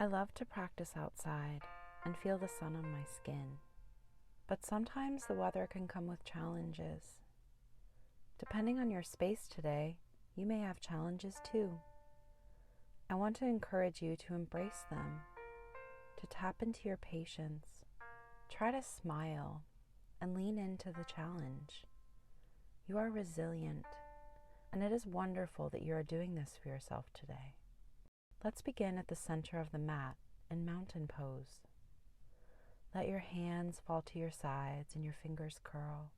I love to practice outside and feel the sun on my skin, but sometimes the weather can come with challenges. Depending on your space today, you may have challenges too. I want to encourage you to embrace them, to tap into your patience, try to smile, and lean into the challenge. You are resilient, and it is wonderful that you are doing this for yourself today. Let's begin at the center of the mat in mountain pose. Let your hands fall to your sides and your fingers curl.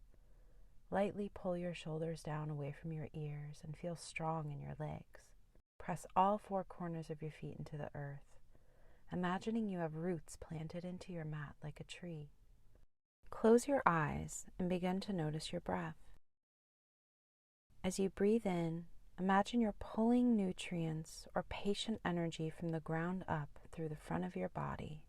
Lightly pull your shoulders down away from your ears and feel strong in your legs. Press all four corners of your feet into the earth, imagining you have roots planted into your mat like a tree. Close your eyes and begin to notice your breath. As you breathe in, imagine you're pulling nutrients or patient energy from the ground up through the front of your body.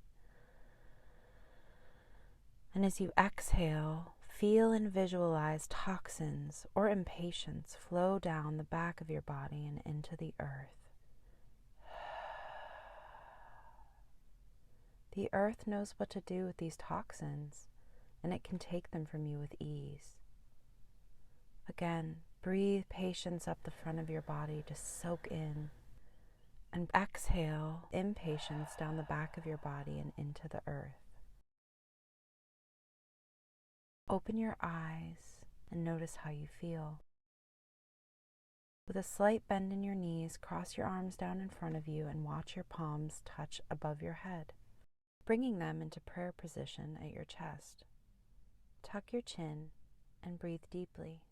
And as you exhale, feel and visualize toxins or impatience flow down the back of your body and into the earth. The earth knows what to do with these toxins, and it can take them from you with ease. Again, breathe patience up the front of your body to soak in, and exhale impatience down the back of your body and into the earth. Open your eyes and notice how you feel. With a slight bend in your knees, cross your arms down in front of you and watch your palms touch above your head, bringing them into prayer position at your chest. Tuck your chin and breathe deeply.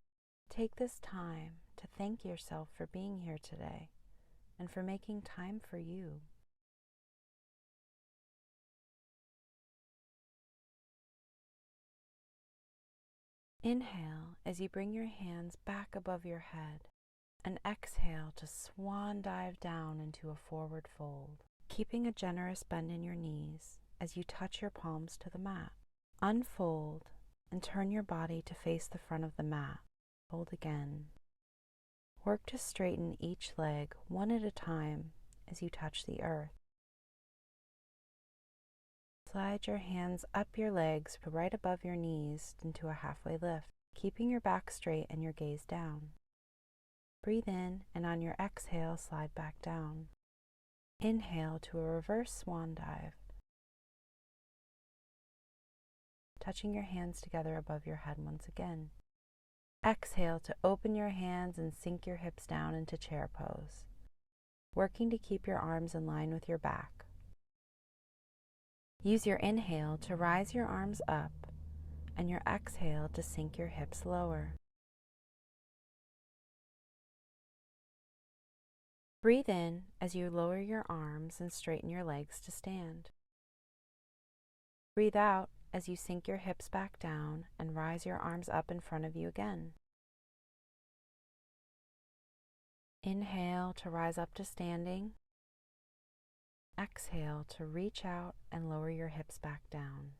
Take this time to thank yourself for being here today and for making time for you. Inhale as you bring your hands back above your head, and exhale to swan dive down into a forward fold, keeping a generous bend in your knees as you touch your palms to the mat. Unfold and turn your body to face the front of the mat. Fold again. Work to straighten each leg one at a time as you touch the earth. Slide your hands up your legs right above your knees into a halfway lift, keeping your back straight and your gaze down. Breathe in, and on your exhale, slide back down. Inhale to a reverse swan dive, touching your hands together above your head once again. Exhale to open your hands and sink your hips down into chair pose, working to keep your arms in line with your back. Use your inhale to rise your arms up and your exhale to sink your hips lower. Breathe in as you lower your arms and straighten your legs to stand. Breathe out as you sink your hips back down and rise your arms up in front of you again. Inhale to rise up to standing. Exhale to reach out and lower your hips back down.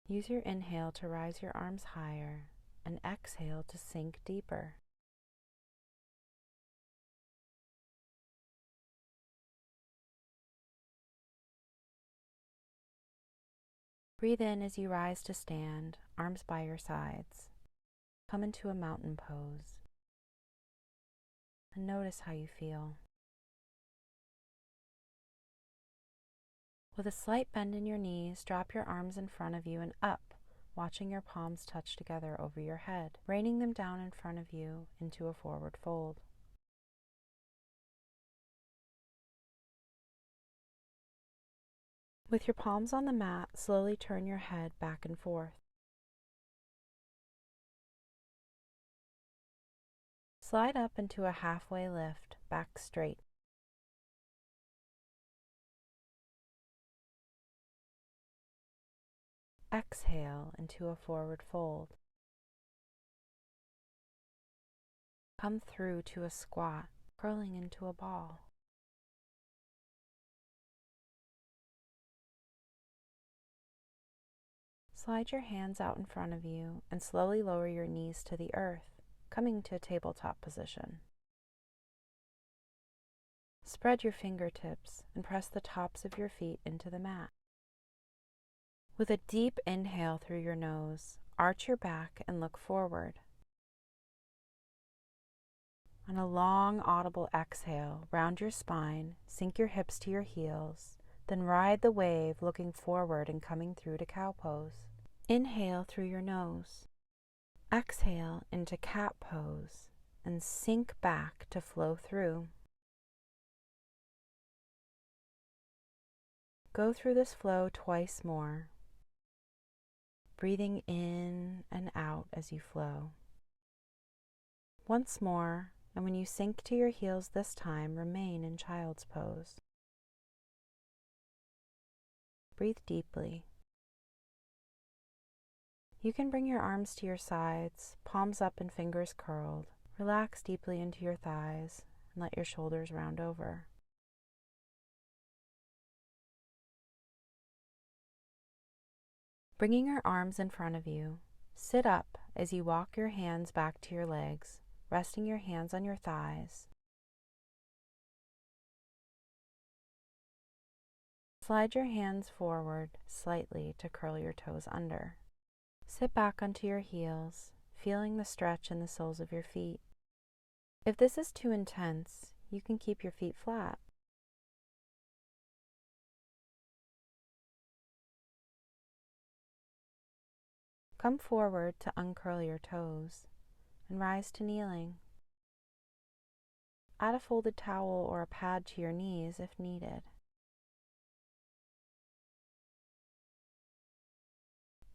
Use your inhale to rise your arms higher and exhale to sink deeper. Breathe in as you rise to stand, arms by your sides. Come into a mountain pose and notice how you feel. With a slight bend in your knees, drop your arms in front of you and up, watching your palms touch together over your head, raining them down in front of you into a forward fold. With your palms on the mat, slowly turn your head back and forth. Slide up into a halfway lift, back straight. Exhale into a forward fold. Come through to a squat, curling into a ball. Slide your hands out in front of you and slowly lower your knees to the earth, coming to a tabletop position. Spread your fingertips and press the tops of your feet into the mat. With a deep inhale through your nose, arch your back and look forward. On a long, audible exhale, round your spine, sink your hips to your heels, then ride the wave looking forward and coming through to cow pose. Inhale through your nose. Exhale into cat pose and sink back to flow through. Go through this flow twice more, breathing in and out as you flow. Once more, and when you sink to your heels this time, remain in child's pose. Breathe deeply. You can bring your arms to your sides, palms up and fingers curled. Relax deeply into your thighs and let your shoulders round over. Bringing your arms in front of you, sit up as you walk your hands back to your legs, resting your hands on your thighs. Slide your hands forward slightly to curl your toes under. Sit back onto your heels, feeling the stretch in the soles of your feet. If this is too intense, you can keep your feet flat. Come forward to uncurl your toes and rise to kneeling. Add a folded towel or a pad to your knees if needed.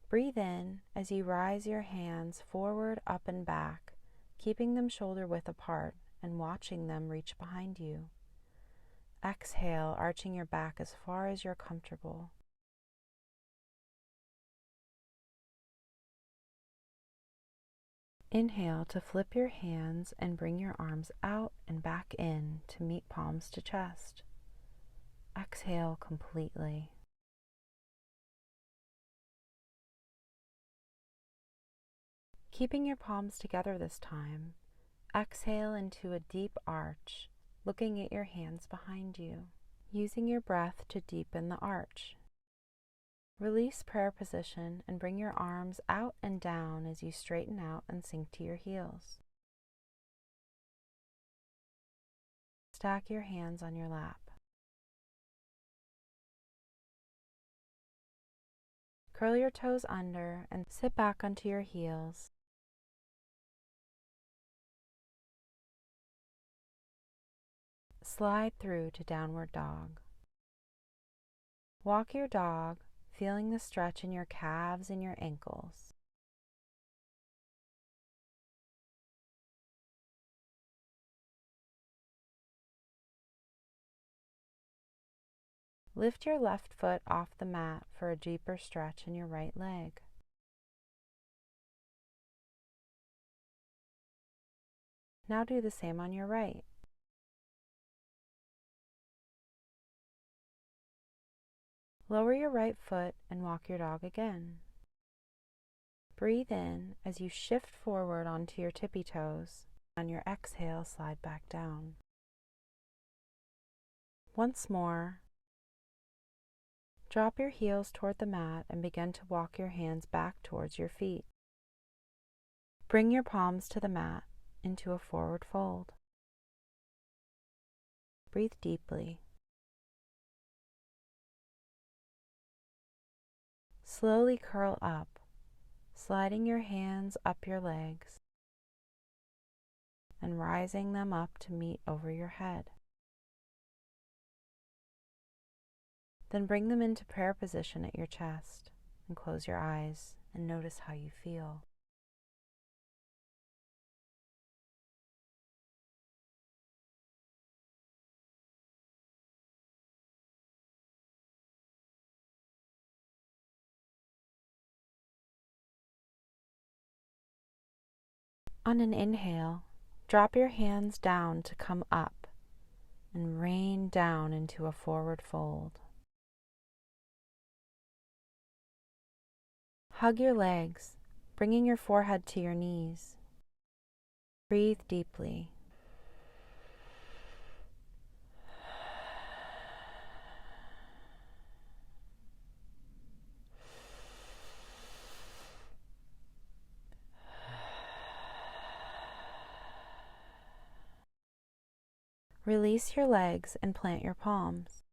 Breathe in as you rise your hands forward, up, and back, keeping them shoulder width apart and watching them reach behind you. Exhale, arching your back as far as you're comfortable. Inhale to flip your hands and bring your arms out and back in to meet palms to chest. Exhale completely. Keeping your palms together this time, exhale into a deep arch, looking at your hands behind you, using your breath to deepen the arch. Release prayer position and bring your arms out and down as you straighten out and sink to your heels. Stack your hands on your lap. Curl your toes under and sit back onto your heels. Slide through to downward dog. Walk your dog, feeling the stretch in your calves and your ankles. Lift your left foot off the mat for a deeper stretch in your right leg. Now do the same on your right. Lower your right foot and walk your dog again. Breathe in as you shift forward onto your tippy toes. On your exhale, slide back down. Once more, drop your heels toward the mat and begin to walk your hands back towards your feet. Bring your palms to the mat into a forward fold. Breathe deeply. Slowly curl up, sliding your hands up your legs and rising them up to meet over your head. Then bring them into prayer position at your chest and close your eyes and notice how you feel. On an inhale, drop your hands down to come up and rain down into a forward fold. Hug your legs, bringing your forehead to your knees. Breathe deeply. Release your legs and plant your palms,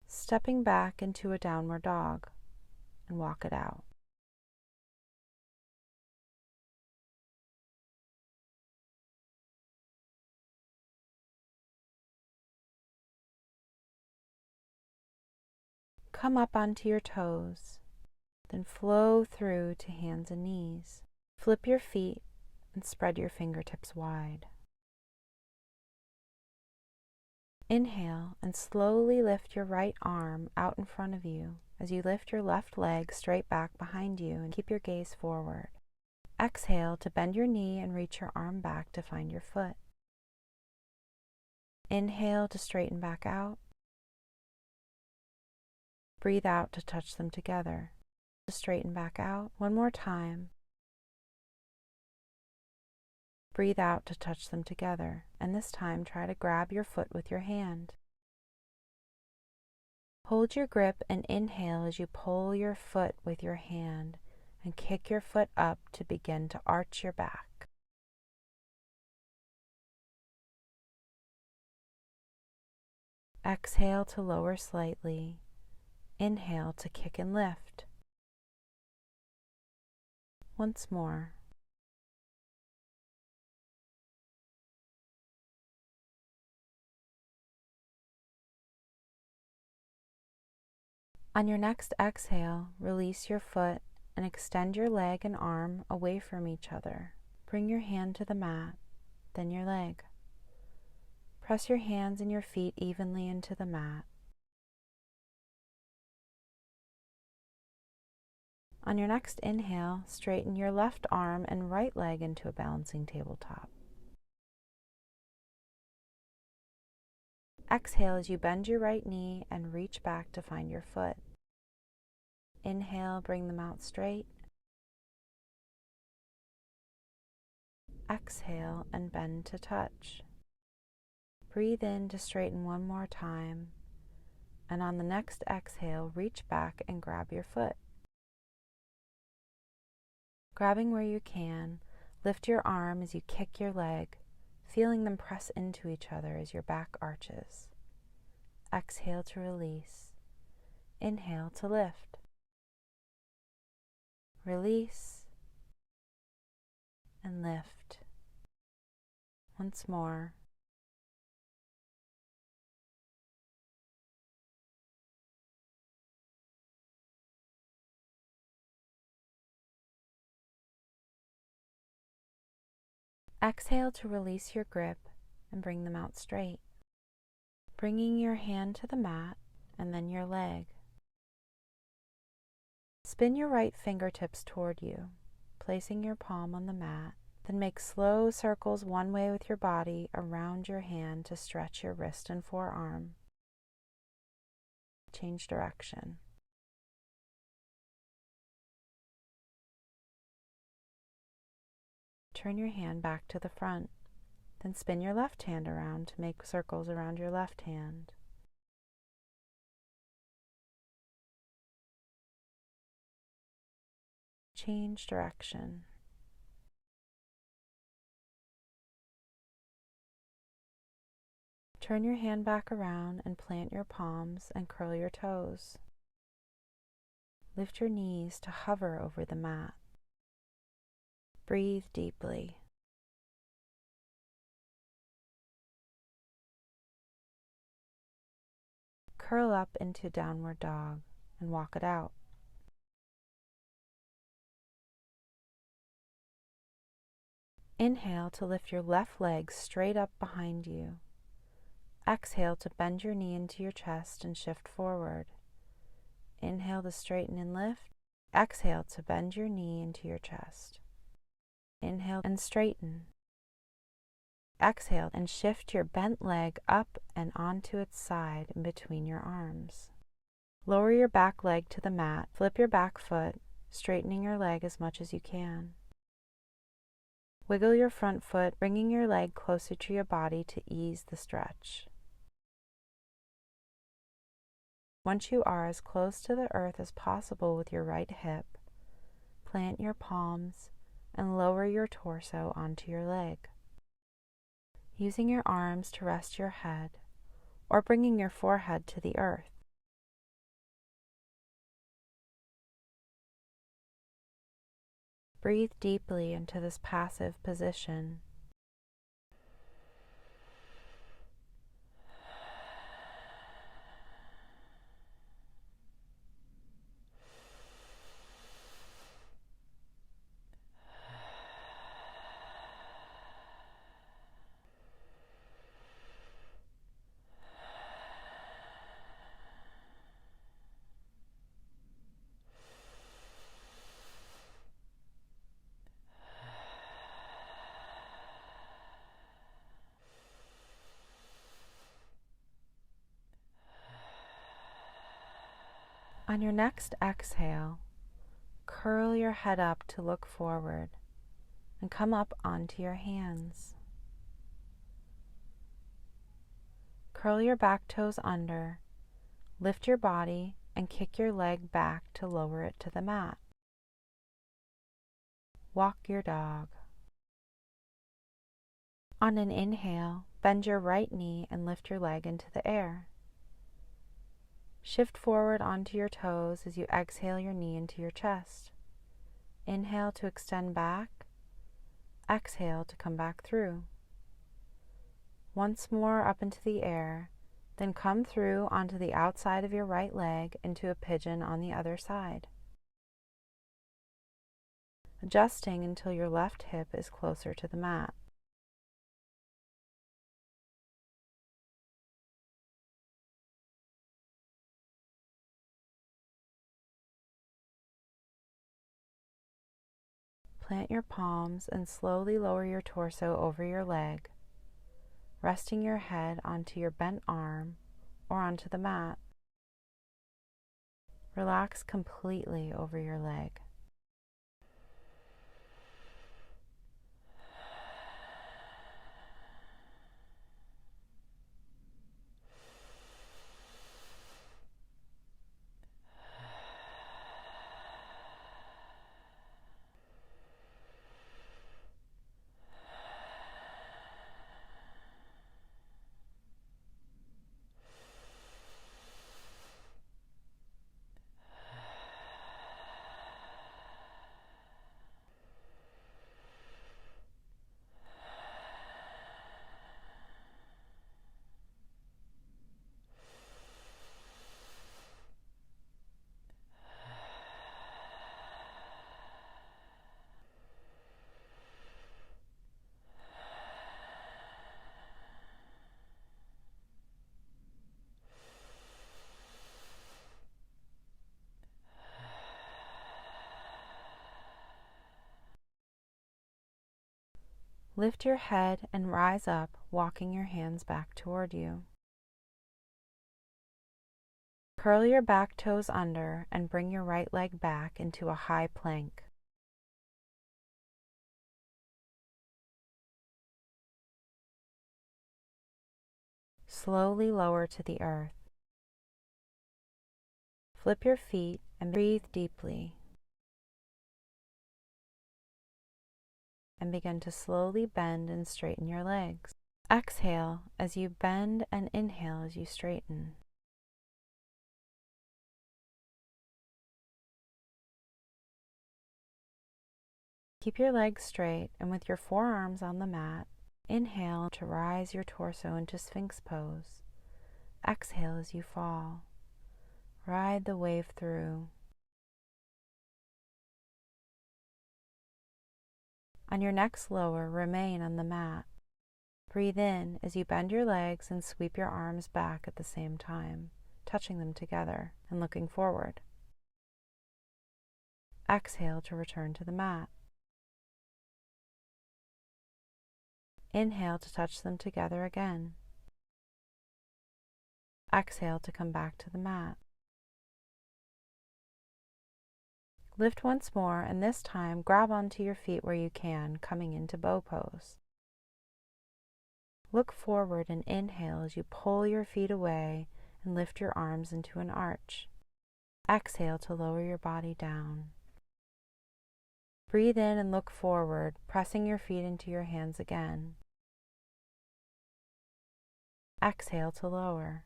stepping back into a downward dog, and walk it out. Come up onto your toes, then flow through to hands and knees. Flip your feet and spread your fingertips wide. Inhale and slowly lift your right arm out in front of you as you lift your left leg straight back behind you and keep your gaze forward. Exhale to bend your knee and reach your arm back to find your foot. Inhale to straighten back out. Breathe out to touch them together. To straighten back out. One more time. Breathe out to touch them together, and this time try to grab your foot with your hand. Hold your grip and inhale as you pull your foot with your hand and kick your foot up to begin to arch your back. Exhale to lower slightly. Inhale to kick and lift. Once more. On your next exhale, release your foot and extend your leg and arm away from each other. Bring your hand to the mat, then your leg. Press your hands and your feet evenly into the mat. On your next inhale, straighten your left arm and right leg into a balancing tabletop. Exhale as you bend your right knee and reach back to find your foot. Inhale, bring them out straight. Exhale and bend to touch. Breathe in to straighten one more time, and on the next exhale, reach back and grab your foot. Grabbing where you can, lift your arm as you kick your leg, feeling them press into each other as your back arches. Exhale to release. Inhale to lift. Release and lift. Once more. Exhale to release your grip and bring them out straight. Bringing your hand to the mat and then your leg. Spin your right fingertips toward you, placing your palm on the mat. Then make slow circles one way with your body around your hand to stretch your wrist and forearm. Change direction. Turn your hand back to the front. Then spin your left hand around to make circles around your left hand. Change direction. Turn your hand back around and plant your palms and curl your toes. Lift your knees to hover over the mat. Breathe deeply. Curl up into downward dog and walk it out. Inhale to lift your left leg straight up behind you. Exhale to bend your knee into your chest and shift forward. Inhale to straighten and lift. Exhale to bend your knee into your chest. Inhale and straighten. Exhale and shift your bent leg up and onto its side in between your arms. Lower your back leg to the mat. Flip your back foot, straightening your leg as much as you can. Wiggle your front foot, bringing your leg closer to your body to ease the stretch. Once you are as close to the earth as possible with your right hip, plant your palms and lower your torso onto your leg. using your arms to rest your head or bringing your forehead to the earth. Breathe deeply into this passive position. On your next exhale, curl your head up to look forward and come up onto your hands. Curl your back toes under, lift your body, and kick your leg back to lower it to the mat. Walk your dog. On an inhale, bend your right knee and lift your leg into the air. Shift forward onto your toes as you exhale your knee into your chest. Inhale to extend back. Exhale to come back through. Once more up into the air, then come through onto the outside of your right leg into a pigeon on the other side. Adjusting until your left hip is closer to the mat. Plant your palms and slowly lower your torso over your leg, resting your head onto your bent arm or onto the mat. Relax completely over your leg. Lift your head and rise up, walking your hands back toward you. Curl your back toes under and bring your right leg back into a high plank. Slowly lower to the earth. Flip your feet and breathe deeply. And begin to slowly bend and straighten your legs. Exhale as you bend and inhale as you straighten. Keep your legs straight and with your forearms on the mat, inhale to rise your torso into Sphinx pose. Exhale as you fall. Ride the wave through. On your next lower, remain on the mat. Breathe in as you bend your legs and sweep your arms back at the same time, touching them together and looking forward. Exhale to return to the mat. Inhale to touch them together again. Exhale to come back to the mat. Lift once more, and this time grab onto your feet where you can, coming into bow pose. Look forward and inhale as you pull your feet away and lift your arms into an arch. Exhale to lower your body down. Breathe in and look forward, pressing your feet into your hands again. Exhale to lower.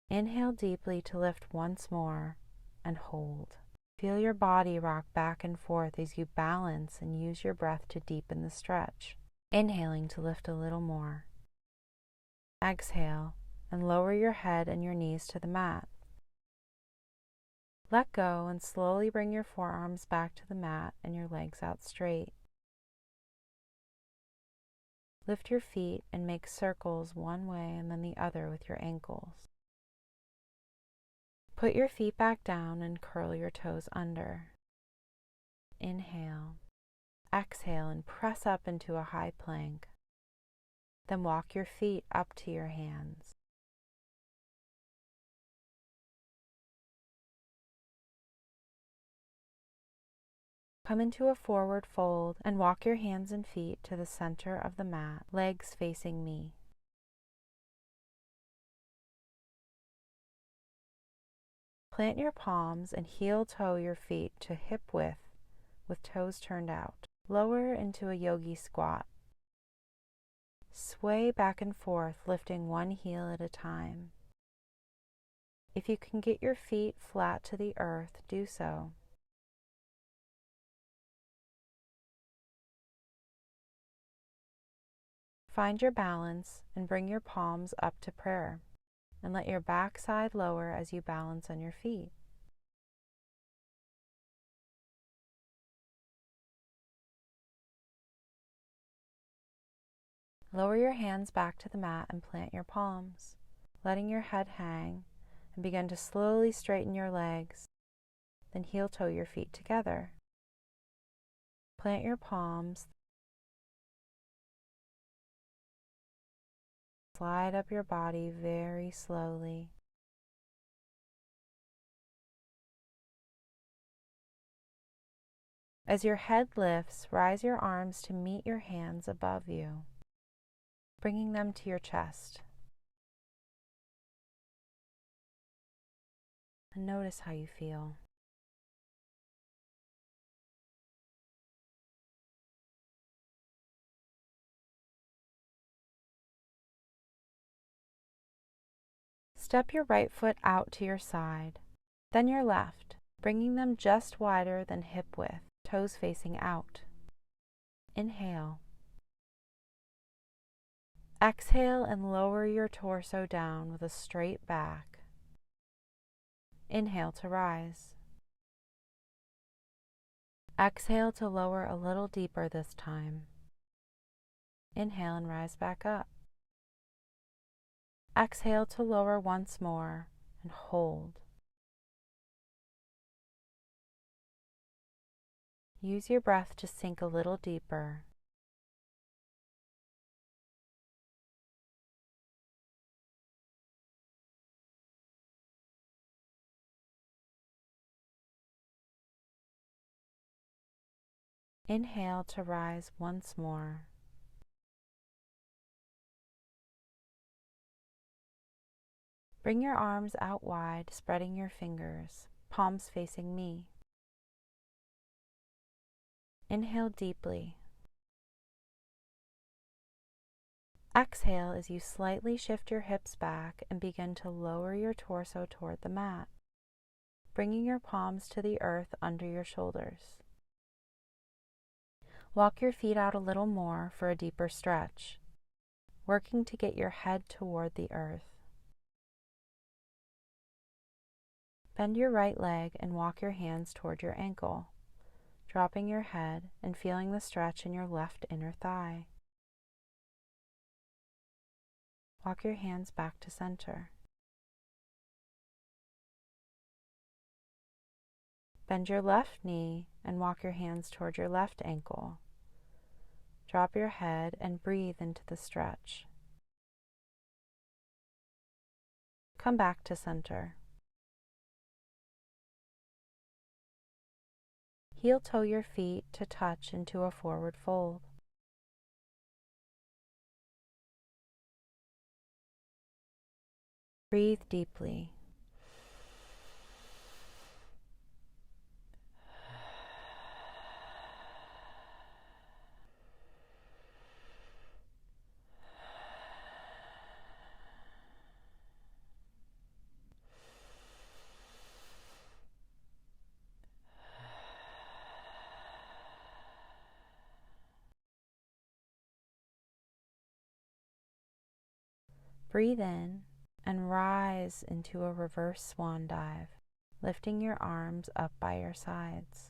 Inhale deeply to lift once more and hold. Feel your body rock back and forth as you balance and use your breath to deepen the stretch. Inhaling to lift a little more. Exhale and lower your head and your knees to the mat. Let go and slowly bring your forearms back to the mat and your legs out straight. Lift your feet and make circles one way and then the other with your ankles. Put your feet back down and curl your toes under. Inhale. Exhale and press up into a high plank. Then walk your feet up to your hands. Come into a forward fold and walk your hands and feet to the center of the mat, legs facing me. Plant your palms and heel-toe your feet to hip width with toes turned out. Lower into a yogi squat. Sway back and forth, lifting one heel at a time. If you can get your feet flat to the earth, do so. Find your balance and bring your palms up to prayer, and let your backside lower as you balance on your feet. Lower your hands back to the mat and plant your palms, letting your head hang, and begin to slowly straighten your legs, then heel-toe your feet together. Plant your palms. Slide up your body very slowly. As your head lifts, rise your arms to meet your hands above you, bringing them to your chest. And notice how you feel. Step your right foot out to your side, then your left, bringing them just wider than hip width, toes facing out. Inhale. Exhale and lower your torso down with a straight back. Inhale to rise. Exhale to lower a little deeper this time. Inhale and rise back up. Exhale to lower once more and hold. Use your breath to sink a little deeper. Inhale to rise once more. Bring your arms out wide, spreading your fingers, palms facing me. Inhale deeply. Exhale as you slightly shift your hips back and begin to lower your torso toward the mat, bringing your palms to the earth under your shoulders. Walk your feet out a little more for a deeper stretch, working to get your head toward the earth. Bend your right leg and walk your hands toward your ankle, dropping your head and feeling the stretch in your left inner thigh. Walk your hands back to center. Bend your left knee and walk your hands toward your left ankle. Drop your head and breathe into the stretch. Come back to center. Heel-toe your feet to touch into a forward fold. Breathe deeply. Breathe in and rise into a reverse swan dive, lifting your arms up by your sides.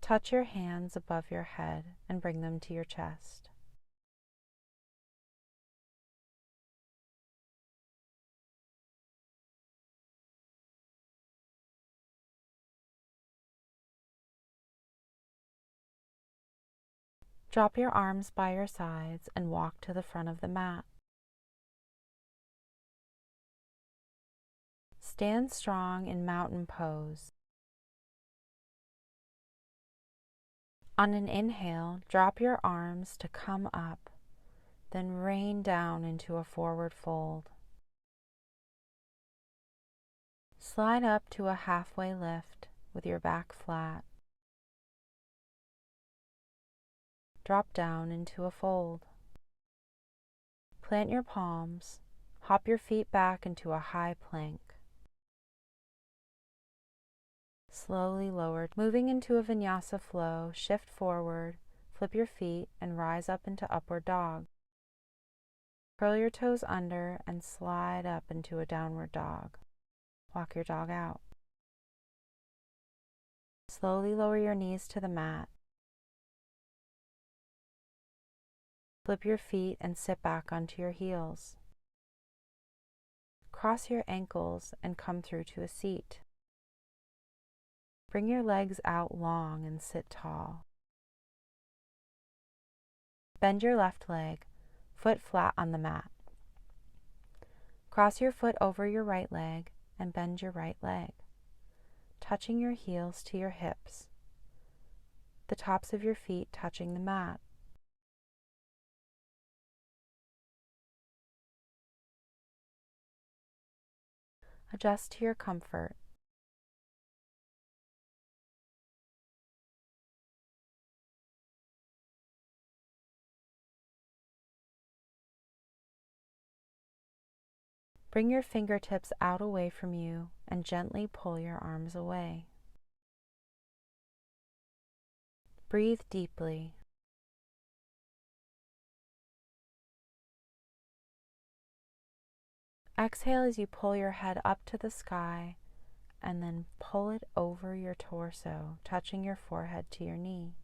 Touch your hands above your head and bring them to your chest. Drop your arms by your sides and walk to the front of the mat. Stand strong in mountain pose. On an inhale, drop your arms to come up, then rain down into a forward fold. Slide up to a halfway lift with your back flat. Drop down into a fold. Plant your palms, hop your feet back into a high plank. Slowly lower, moving into a vinyasa flow, shift forward, flip your feet and rise up into upward dog. Curl your toes under and slide up into a downward dog. Walk your dog out. Slowly lower your knees to the mat. Flip your feet and sit back onto your heels. Cross your ankles and come through to a seat. Bring your legs out long and sit tall. Bend your left leg, foot flat on the mat. Cross your foot over your right leg and bend your right leg, touching your heels to your hips, the tops of your feet touching the mat. Adjust to your comfort. Bring your fingertips out away from you and gently pull your arms away. Breathe deeply. Exhale as you pull your head up to the sky and then pull it over your torso, touching your forehead to your knee.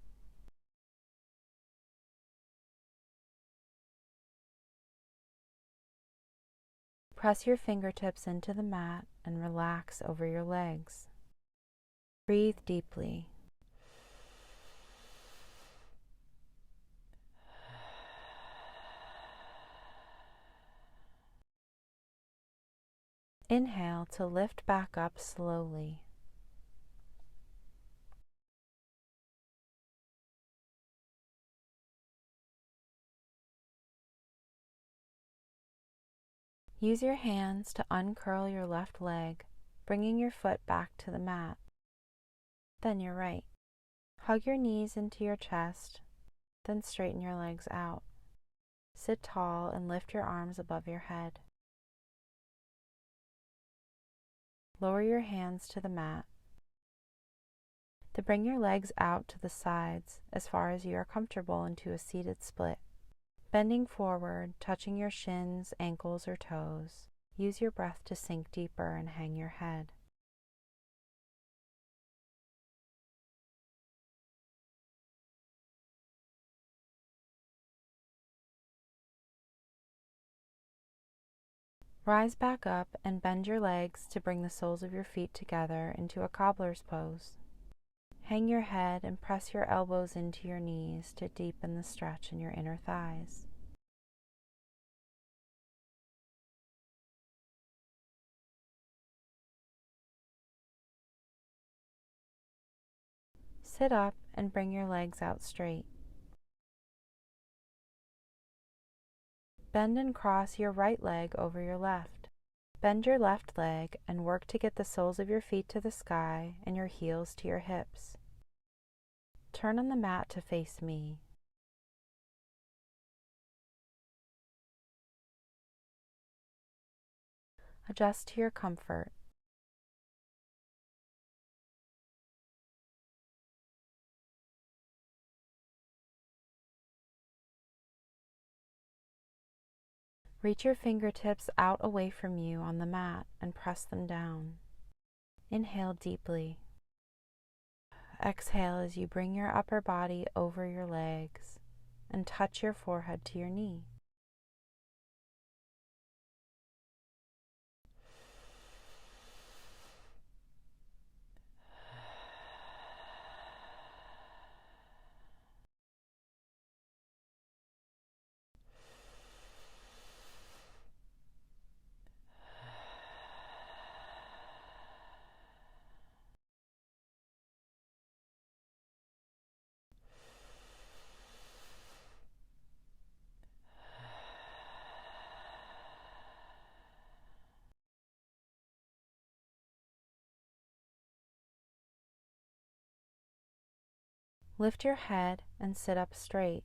Press your fingertips into the mat and relax over your legs. Breathe deeply. Inhale to lift back up slowly. Use your hands to uncurl your left leg, bringing your foot back to the mat. Then your right. Hug your knees into your chest, then straighten your legs out. Sit tall and lift your arms above your head. Lower your hands to the mat. To bring your legs out to the sides as far as you are comfortable into a seated split. Bending forward, touching your shins, ankles, or toes. Use your breath to sink deeper and hang your head. Rise back up and bend your legs to bring the soles of your feet together into a cobbler's pose. Hang your head and press your elbows into your knees to deepen the stretch in your inner thighs. Sit up and bring your legs out straight. Bend and cross your right leg over your left. Bend your left leg and work to get the soles of your feet to the sky and your heels to your hips. Turn on the mat to face me. Adjust to your comfort. Reach your fingertips out away from you on the mat and press them down. Inhale deeply. Exhale as you bring your upper body over your legs and touch your forehead to your knee. Lift your head and sit up straight.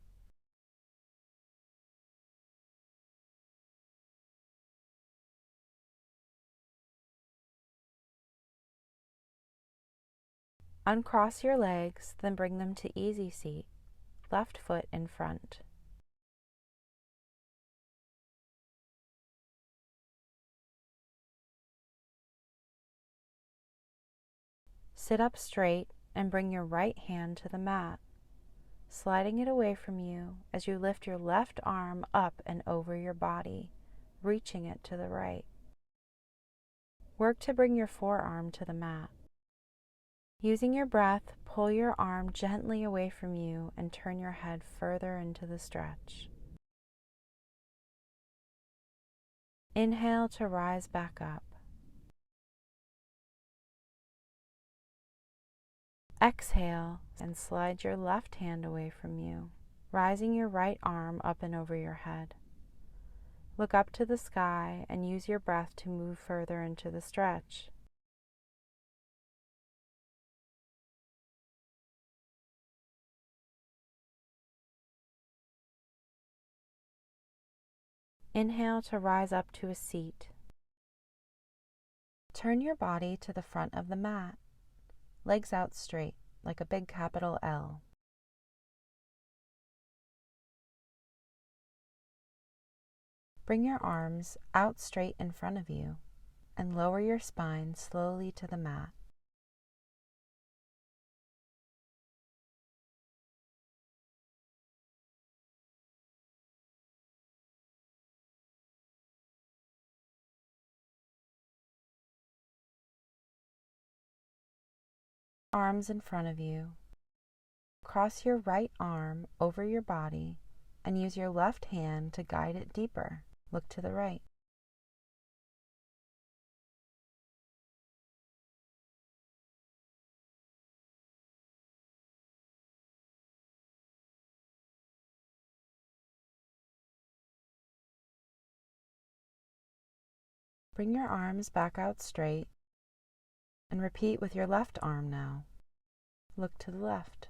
Uncross your legs, then bring them to easy seat, left foot in front. Sit up straight and bring your right hand to the mat, sliding it away from you as you lift your left arm up and over your body, reaching it to the right. Work to bring your forearm to the mat. Using your breath, pull your arm gently away from you and turn your head further into the stretch. Inhale to rise back up. Exhale and slide your left hand away from you, rising your right arm up and over your head. Look up to the sky and use your breath to move further into the stretch. Inhale to rise up to a seat. Turn your body to the front of the mat, legs out straight like a big capital L. Bring your arms out straight in front of you and lower your spine slowly to the mat. Arms in front of you. Cross your right arm over your body and use your left hand to guide it deeper. Look to the right. Bring your arms back out straight and repeat with your left arm now. Look to the left.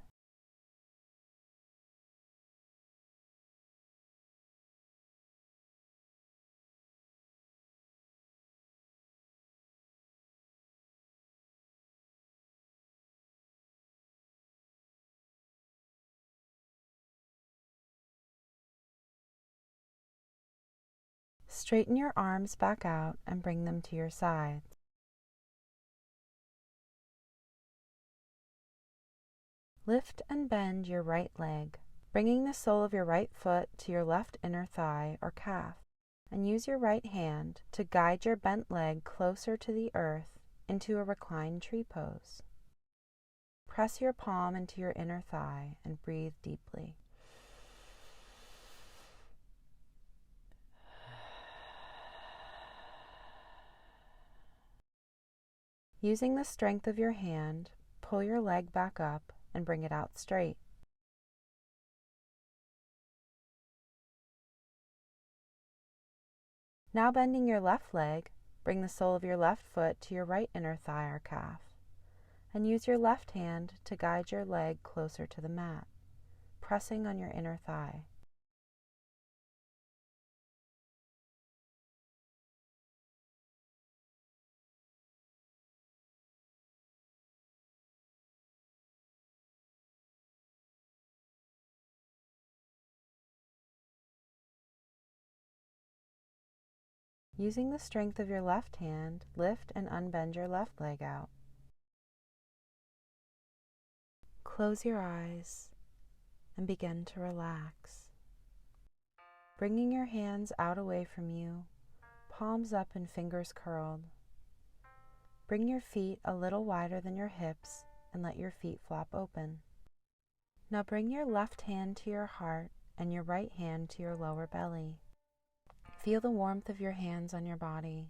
Straighten your arms back out and bring them to your sides. Lift and bend your right leg, bringing the sole of your right foot to your left inner thigh or calf, and use your right hand to guide your bent leg closer to the earth into a reclined tree pose. Press your palm into your inner thigh and breathe deeply. Using the strength of your hand, pull your leg back up and bring it out straight. Now bending your left leg, bring the sole of your left foot to your right inner thigh or calf, and use your left hand to guide your leg closer to the mat, pressing on your inner thigh. Using the strength of your left hand, lift and unbend your left leg out. Close your eyes and begin to relax. Bringing your hands out away from you, palms up and fingers curled. Bring your feet a little wider than your hips and let your feet flop open. Now bring your left hand to your heart and your right hand to your lower belly. Feel the warmth of your hands on your body.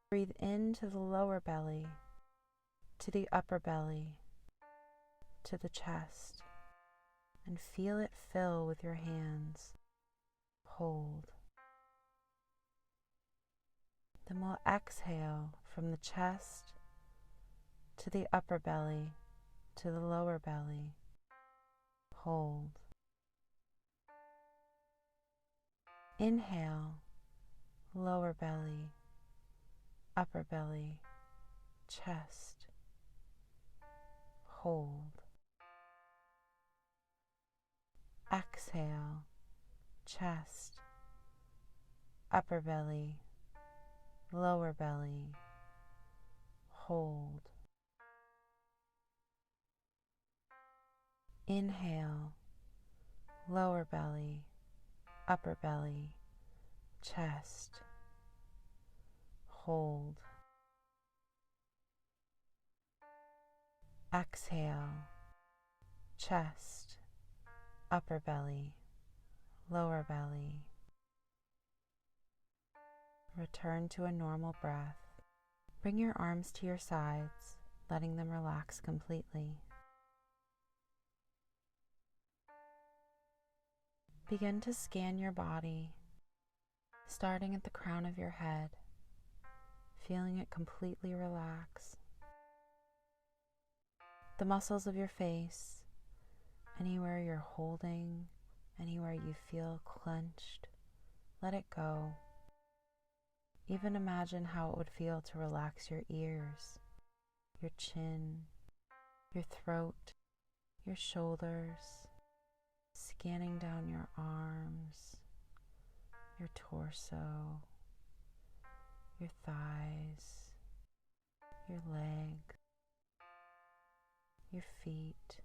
Breathe into the lower belly, to the upper belly, to the chest, and feel it fill with your hands. Hold. Then we'll exhale from the chest to the upper belly, to the lower belly. Hold. Inhale, lower belly, upper belly, chest. Hold. Exhale, chest, upper belly, lower belly. Hold. Inhale, lower belly, upper belly, chest. Hold. Exhale, chest, upper belly, lower belly. Return to a normal breath. Bring your arms to your sides, letting them relax completely. Begin to scan your body, starting at the crown of your head, feeling it completely relax. The muscles of your face, anywhere you're holding, anywhere you feel clenched, let it go. Even imagine how it would feel to relax your ears, your chin, your throat, your shoulders, scanning down your arms, your torso, your thighs, your legs, your feet.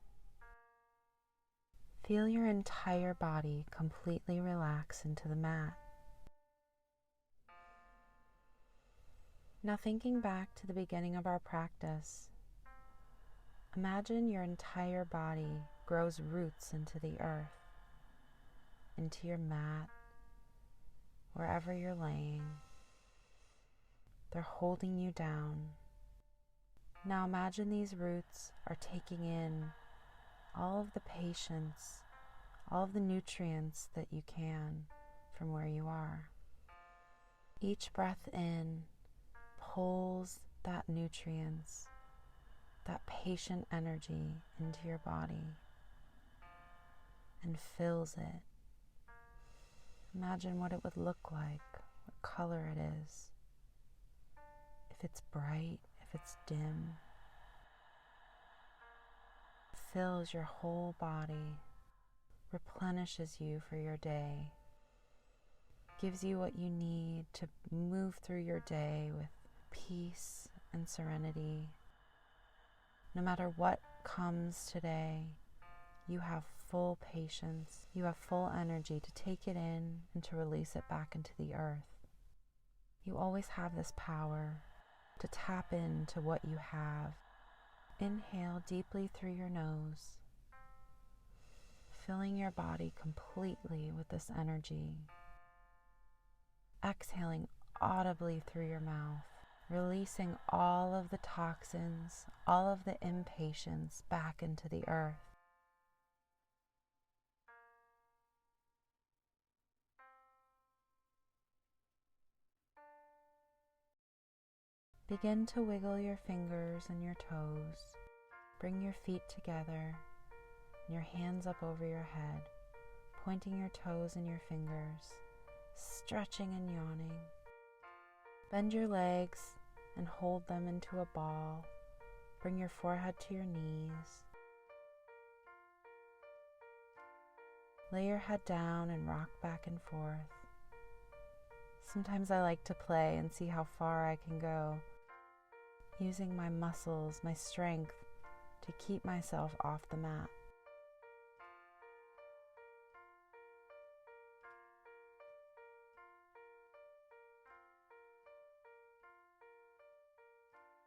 Feel your entire body completely relax into the mat. Now thinking back to the beginning of our practice, imagine your entire body grows roots into the earth, into your mat, wherever you're laying. They're holding you down. Now imagine these roots are taking in all of the patience, all of the nutrients that you can from where you are. Each breath in pulls that nutrients, that patient energy into your body and fills it. Imagine what it would look like, what color it is, if it's bright, if it's dim. It fills your whole body, replenishes you for your day, gives you what you need to move through your day with peace and serenity. No matter what comes today, you have full patience, you have full energy to take it in and to release it back into the earth. You always have this power to tap into what you have. Inhale deeply through your nose, filling your body completely with this energy. Exhaling audibly through your mouth, releasing all of the toxins, all of the impatience back into the earth. Begin to wiggle your fingers and your toes. Bring your feet together and your hands up over your head, pointing your toes and your fingers, stretching and yawning. Bend your legs and hold them into a ball. Bring your forehead to your knees. Lay your head down and rock back and forth. Sometimes I like to play and see how far I can go, using my muscles, my strength, to keep myself off the mat.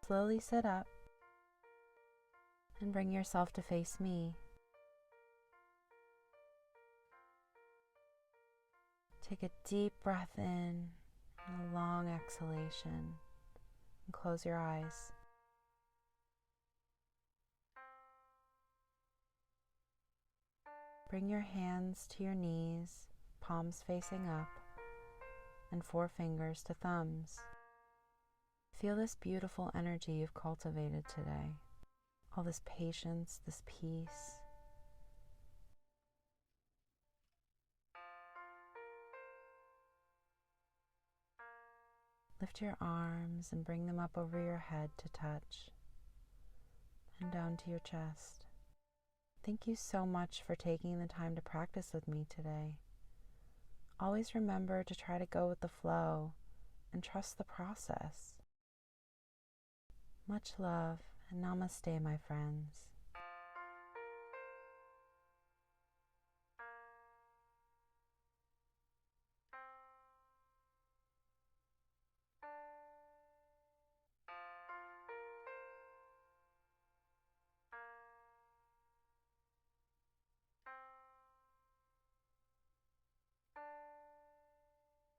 Slowly sit up and bring yourself to face me. Take a deep breath in and a long exhalation, and close your eyes. Bring your hands to your knees, palms facing up, and forefingers to thumbs. Feel this beautiful energy you've cultivated today, all this patience, this peace. Lift your arms and bring them up over your head to touch, and down to your chest. Thank you so much for taking the time to practice with me today. Always remember to try to go with the flow and trust the process. Much love and namaste, my friends.